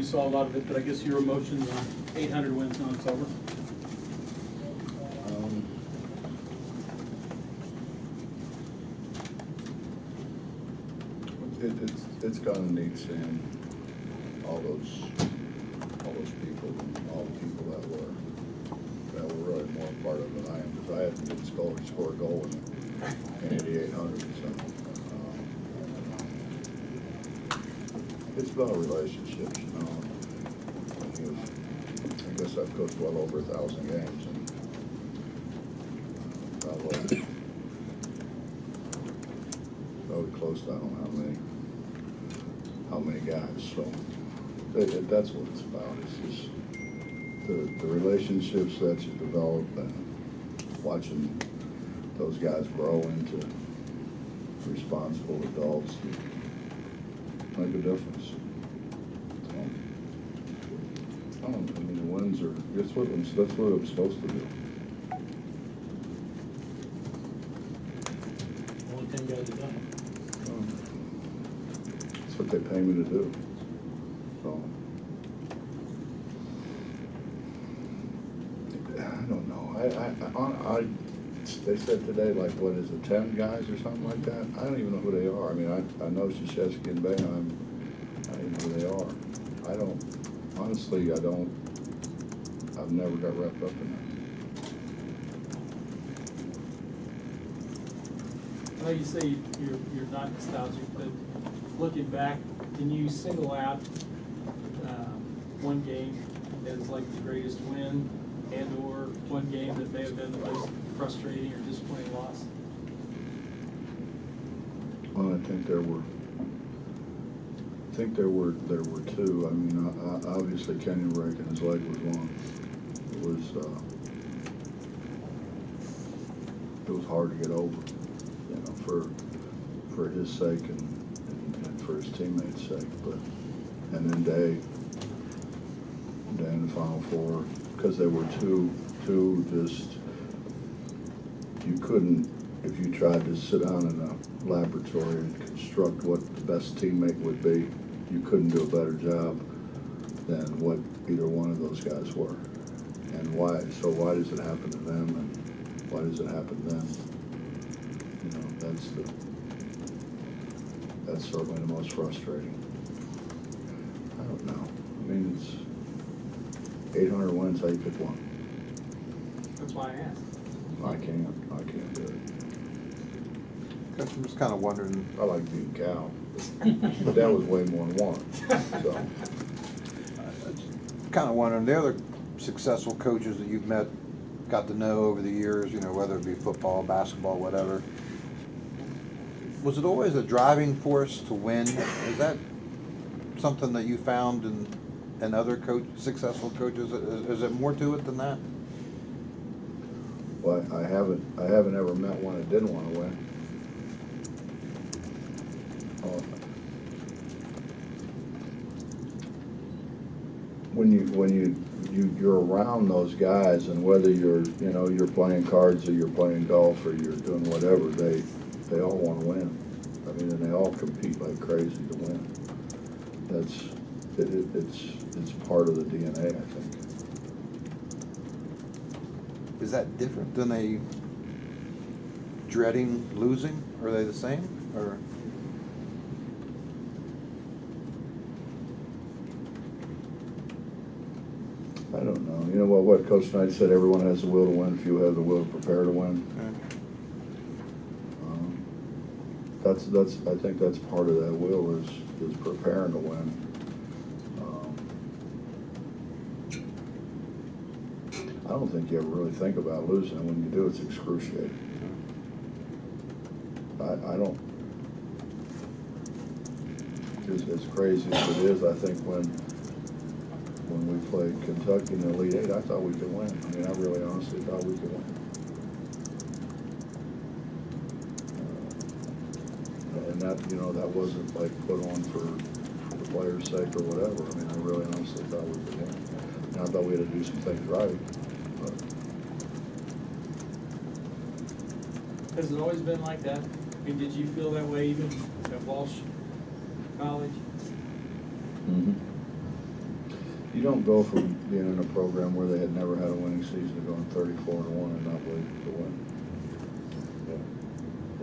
saw a lot of it, but I guess your emotions on 800 wins now it's over. It's kind of neat seeing all those people, and all the people that were really more a part of it than I am, because I hadn't score a goal in 8,800. So it's about relationships, you know. I guess I've coached well over 1,000 games, and probably close to I don't know how many guys. So that's what it's about. It's just the relationships that you develop and watching those guys grow into responsible adults make a difference. So, I mean, the wins are that's what I'm supposed to do. Only 10 guys have done it. That's what they pay me to do. So I don't know. They said today, like, what is it, 10 guys or something like that? I don't even know who they are. I mean, I know Krzyzewski and Boeheim. I don't even know who they are. I don't. Honestly, I don't. I've never got wrapped up in I know you say you're not nostalgic, but looking back, can you single out one game as like the greatest win, and/or one game that may have been the most frustrating or disappointing loss? Well, I think there were two. I mean, obviously Kenyon breaking his leg was one. It was hard to get over, you know, for his sake and for his teammates' sake. But and then Day in the Final Four, because they were two just, you couldn't, if you tried to sit down in a laboratory and construct what the best teammate would be, you couldn't do a better job than what either one of those guys were. And why does it happen to them, and why does it happen to them? You know, that's certainly the most frustrating. I don't know. I mean, it's 800 wins, how you pick one? That's why I asked. I can't do it. I'm just kind of wondering. I like beating Cal, but that was way more than one. So. Kind of wondering, the other successful coaches that you've met, got to know over the years, you know, whether it be football, basketball, whatever, was it always a driving force to win? Is that something that you found in other successful coaches? Is it more to it than that? Well, I haven't ever met one that didn't want to win. When you're around those guys, and whether you're playing cards or you're playing golf or you're doing whatever, they all want to win. I mean, and they all compete like crazy to win. It's part of the DNA, I think. Is that different than a dreading losing? Are they the same, or? I don't know. You know what Coach Knight said, everyone has the will to win, few have the will to prepare to win. I think that's part of that will is preparing to win. I don't think you ever really think about losing, and when you do, it's excruciating. I don't. As crazy as it is, I think when we played Kentucky in the Elite Eight, I thought we could win. I mean, I really honestly thought we could win. And that wasn't like put on for the players' sake or whatever. I mean, I really honestly thought we could win. And I thought we had to do some things right. But. Has it always been like that? I mean, did you feel that way even at Walsh College? Mm-hmm. You don't go from being in a program where they had never had a winning season to going 34-1 and not waiting to win. Yeah.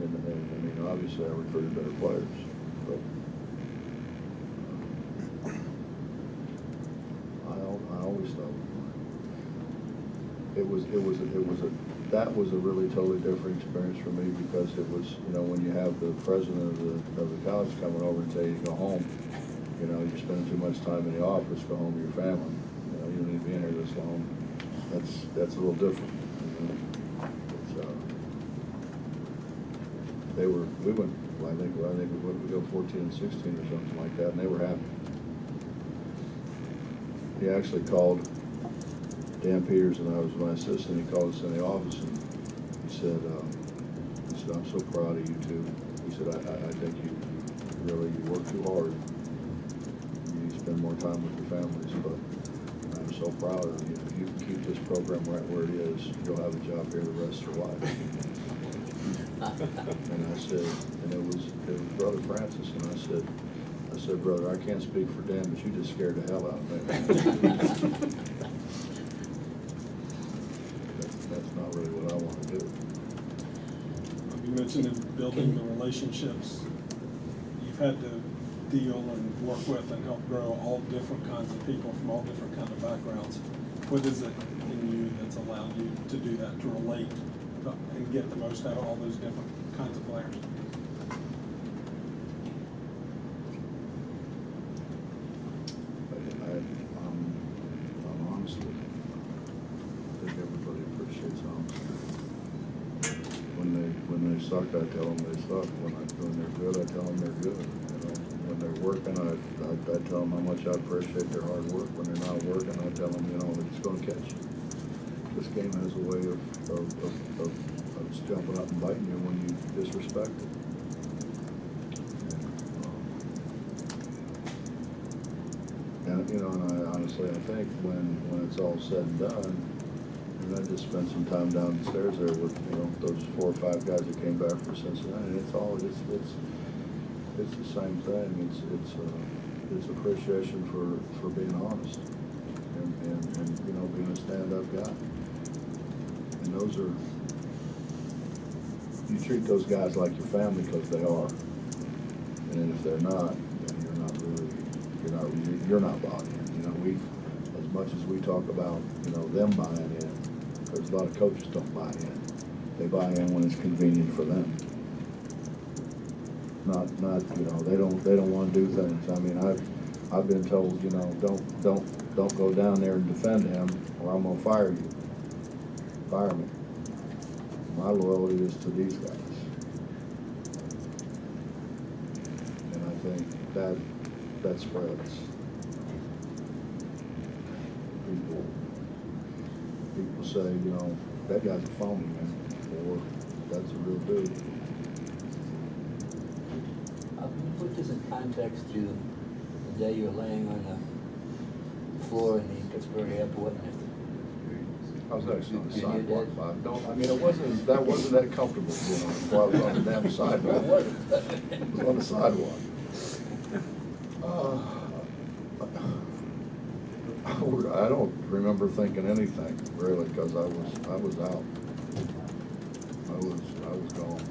And I mean, obviously I recruited better players, but I always thought that was a really totally different experience for me, because it was, you know, when you have the president of the college coming over and tell you to go home, you know, you're spending too much time in the office, go home to your family. You know, you don't need to be in here this long. That's a little different. You know? We went, I think we go 14-16 or something like that, and they were happy. He actually called Dan Peters, and I was my assistant. He called us in the office, and he said, I'm so proud of you two. He said, I think you work too hard. You spend more time with your families, but I'm so proud of you. If you can keep this program right where it is, you'll have a job here the rest of your life. And I said, and it was Brother Francis, and I said, brother, I can't speak for Dan, but you just scared the hell out of me. That's not really what I want to do. You mentioned in building the relationships, you've had to deal and work with and help grow all different kinds of people from all different kinds of backgrounds. What is it in you that's allowed you to do that, to relate and get the most out of all those different kinds of players? I'm honestly, I think everybody appreciates honesty. When they suck, I tell them they suck. When they're good, I tell them they're good. You know, when they're working, I tell them how much I appreciate their hard work. When they're not working, I tell them, you know, it's going to catch you. This game has a way of just jumping up and biting you when you disrespect it. And you know, and I honestly, I think when it's all said and done, and I just spent some time downstairs there with, you know, those 4 or 5 guys that came back from Cincinnati, and it's the same thing. It's appreciation for being honest and you know, being a stand-up guy. And those are, you treat those guys like your family because they are. And then if they're not, then you're not bought in. You know, as much as we talk about, you know, them buying in, there's a lot of coaches don't buy in. They buy in when it's convenient for them. Not you know, they don't want to do things. I mean, I've been told, you know, don't go down there and defend him, or I'm gonna fire you. Fire me. My loyalty is to these guys. And I think that spreads. People say, you know, that guy's a phony, man, or that's a real dude. Put this in context to the day you were laying on the floor in the Pittsburgh airport. I was actually on the And you sidewalk, did? Bob. No, I mean, it wasn't that comfortable, you know, before I was on the damn sidewalk. It was on the sidewalk. I don't remember thinking anything, really, because I was out. I was gone.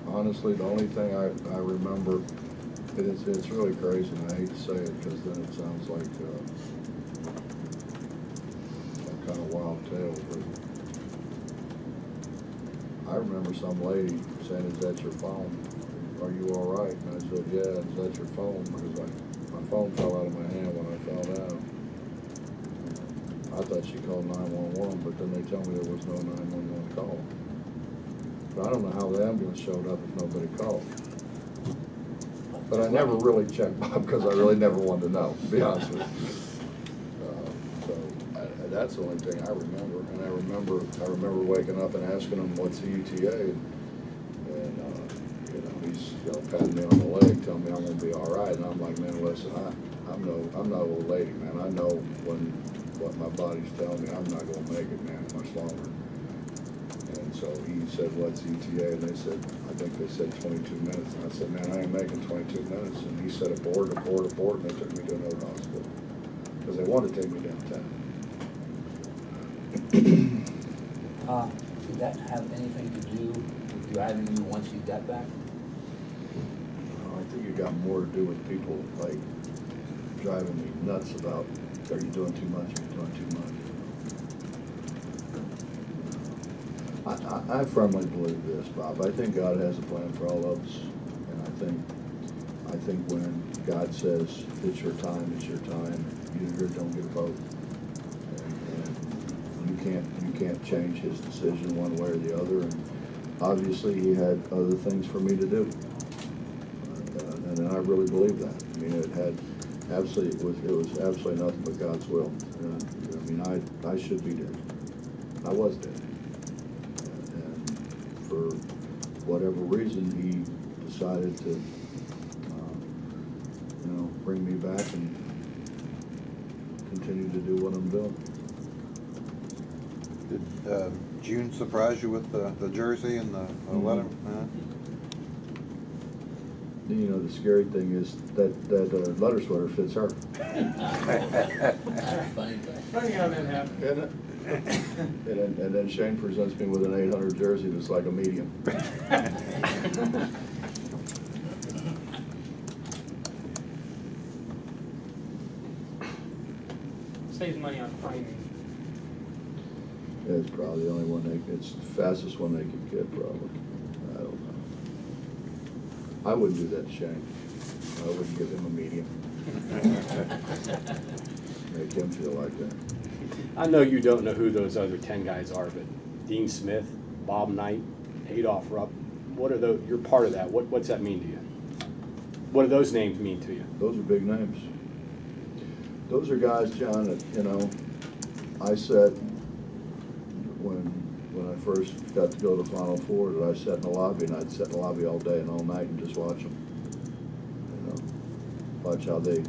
Honestly, the only thing I remember, it's really crazy, and I hate to say it, because then it sounds like some kind of wild tale, but I remember some lady saying, "Is that your phone? Are you all right?" And I said, "Yeah." "Is that your phone?" Because my phone fell out of my hand when I fell down. I thought she called 911, but then they tell me there was no 911 call. But I don't know how the ambulance showed up if nobody called. But I never really checked Bob, because I really never wanted to know, to be honest with you. That's the only thing I remember. And I remember waking up and asking him, "What's the ETA?" And you know, he's, you know, patting me on the leg, telling me I'm gonna be all right. And I'm like, "Man, listen, I'm no old lady, man. I know what my body's telling me. I'm not gonna make it, man, much longer." And so he said, "What's ETA?" And they said, "I think they said 22 minutes. And I said, man, I ain't making 22 minutes. And he said, abort, and they took me to another hospital. Because they wanted to take me downtown. Did that have anything to do with driving you once you got back? I think it got more to do with people, like, driving me nuts about, are you doing too much, are you doing too much? I firmly believe this, Bob. I think God has a plan for all of us. And I think when God says, it's your time, you don't get a vote. And you can't change his decision one way or the other. And obviously, he had other things for me to do. And I really believe that. I mean, it was absolutely nothing but God's will. I mean, I should be dead. I was dead. And for whatever reason, he decided to, bring me back and continue to do what I'm doing. Did June surprise you with the jersey and the letter? You know, the scary thing is that letter sweater fits her. Funny. Funny how that happened. Isn't it? And then Shane presents me with an 800 jersey that's like a medium. Saves money on framing. It's probably the only one it's the fastest one they could get, probably. I don't know. I wouldn't do that to Shane. I wouldn't give him a medium. Make him feel like that. I know you don't know who those other 10 guys are, but Dean Smith, Bob Knight, Adolph Rupp, what are those? You're part of that. What's that mean to you? What do those names mean to you? Those are big names. Those are guys, John, that, I said when I first got to go to Final Four, that I sat in the lobby, and I'd sit in the lobby all day and all night and just watch them. Watch how they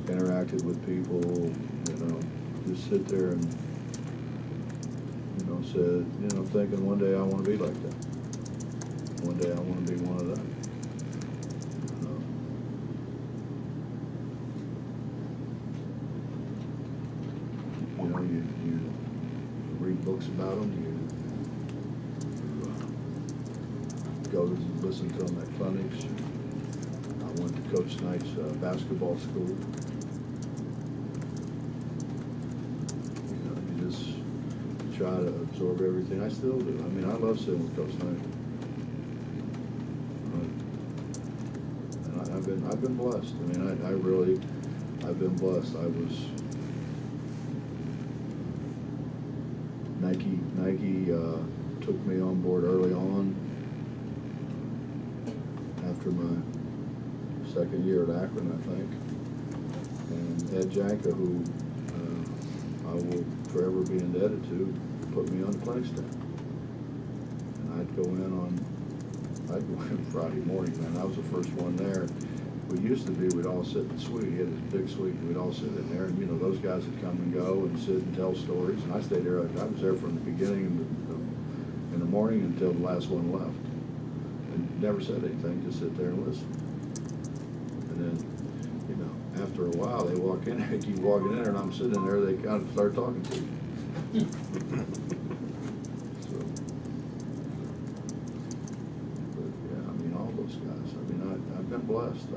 interacted with people, just sit there and, said, thinking one day I want to be like that. One day I want to be one of them. You read books about them, you go to listen to them at clinics. I went to Coach Knight's basketball school. You just try to absorb everything. I still do. I mean, I love sitting with Coach Knight. And I've been blessed. I mean, I've been blessed. I was Nike took me on board early on after my second year at Akron, I think. And Ed Janka, who I will forever be indebted to, put me on the clinic staff. And I'd go in Friday morning, man. I was the first one there. We used to be, we'd all sit in the suite. He had this big suite, and we'd all sit in there. And, those guys would come and go and sit and tell stories. And I stayed there. I was there from the beginning in the morning until the last one left. And never said anything, just sit there and listen. And then, after a while, they walk in, they keep walking in there, and I'm sitting there, they kind of start talking to me. So, but yeah, I mean, all those guys. I mean, I've been blessed.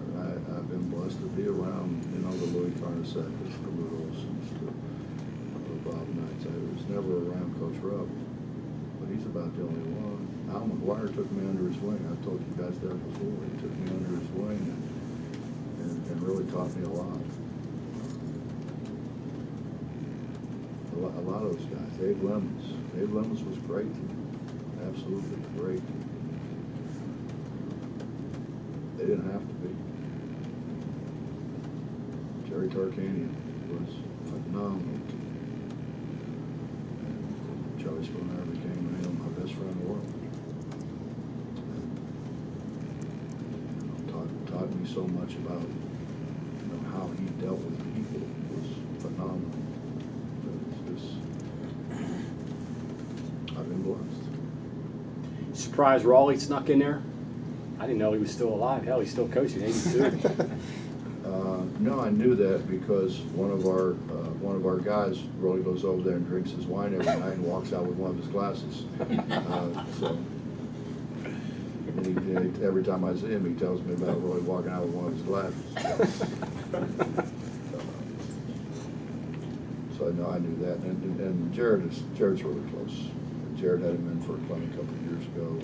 I've been blessed to be around, the Louis Carnesecas, the Wilsons, the Bob Knights. I was never around Coach Rupp, but he's about the only one. Al McGuire took me under his wing. I've told you guys that before. He took me under his wing and really taught me a lot. A lot of those guys. Dave Lemons was great. Absolutely great. They didn't have to be. Jerry Tarkanian was phenomenal. And Charlie Spooner became my best friend in the world. And, taught me so much about how he dealt with people. It was phenomenal. It's just, I've been blessed. surprised Raleigh snuck in there? I didn't know he was still alive. Hell, he's still coaching, 82. No, I knew that because one of our guys really goes over there and drinks his wine every night and walks out with one of his glasses. So, and every time I see him, he tells me about Roy walking out with one of his glasses. So no, I knew that, and Jared's really close. Jared had him in for a clinic a couple of years ago.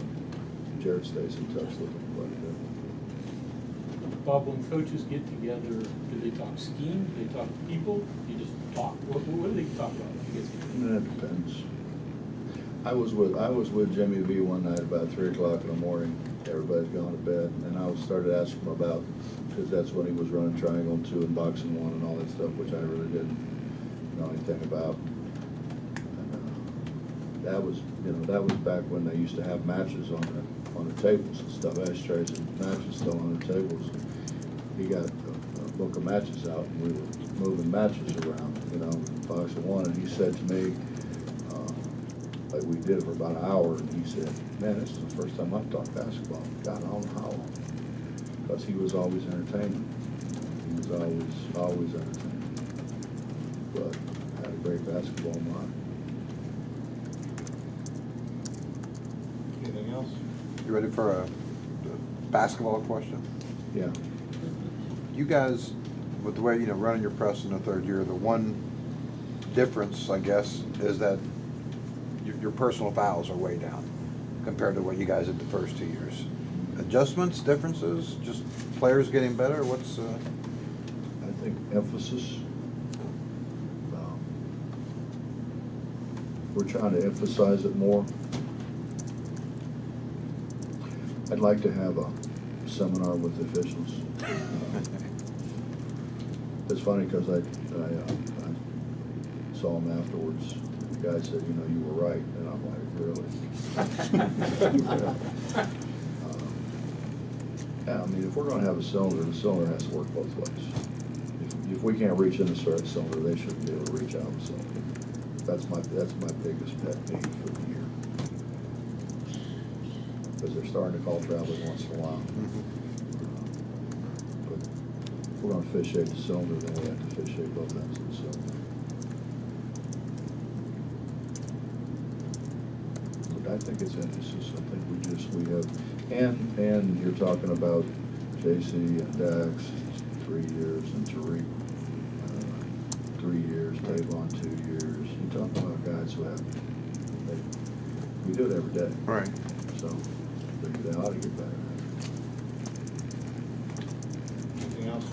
Jared stays in touch with him quite a bit. Bob, when coaches get together, do they talk scheme? Do they talk people? Do you just talk? What do they talk about when you get together? That depends. I was with Jimmy V one night about 3 o'clock in the morning. Everybody's gone to bed, and I started asking him about, because that's when he was running Triangle 2 and Boxing 1 and all that stuff, which I really didn't know anything about. And, that was back when they used to have matches on the tables and stuff, ashtrays and matches still on the tables. He got a book of matches out, and we were moving matches around, Boxing 1, and he said to me, like we did it for about an hour, and he said, "Man, this is the first time I've talked basketball. God, I don't know how long." Because he was always entertaining. He was always entertaining. But had a great basketball mind. Anything else? You ready for a basketball question? Yeah. You guys, with the way, running your press in the third year, the one difference, I guess, is that your personal fouls are way down compared to what you guys did the first 2 years. Adjustments, differences, just players getting better? What's I think emphasis. We're trying to emphasize it more. I'd like to have a seminar with officials. It's funny because I saw him afterwards. The guy said, "You were right," and I'm like, "Really?" Yeah, I mean, if we're going to have a cylinder, the cylinder has to work both ways. If we can't reach in the cylinder, they shouldn't be able to reach out the cylinder. That's my biggest pet peeve for the year. Because they're starting to call traveling once in a while. But if we're going to officiate the cylinder, then we have to officiate both ends of the cylinder. But I think it's emphasis. I think we have, and you're talking about JC and Dax, 3 years, and Tariq, 3 years, Tavon, 2 years. You're talking about guys who have, we do it every day. right? So they ought to get better. Anything else?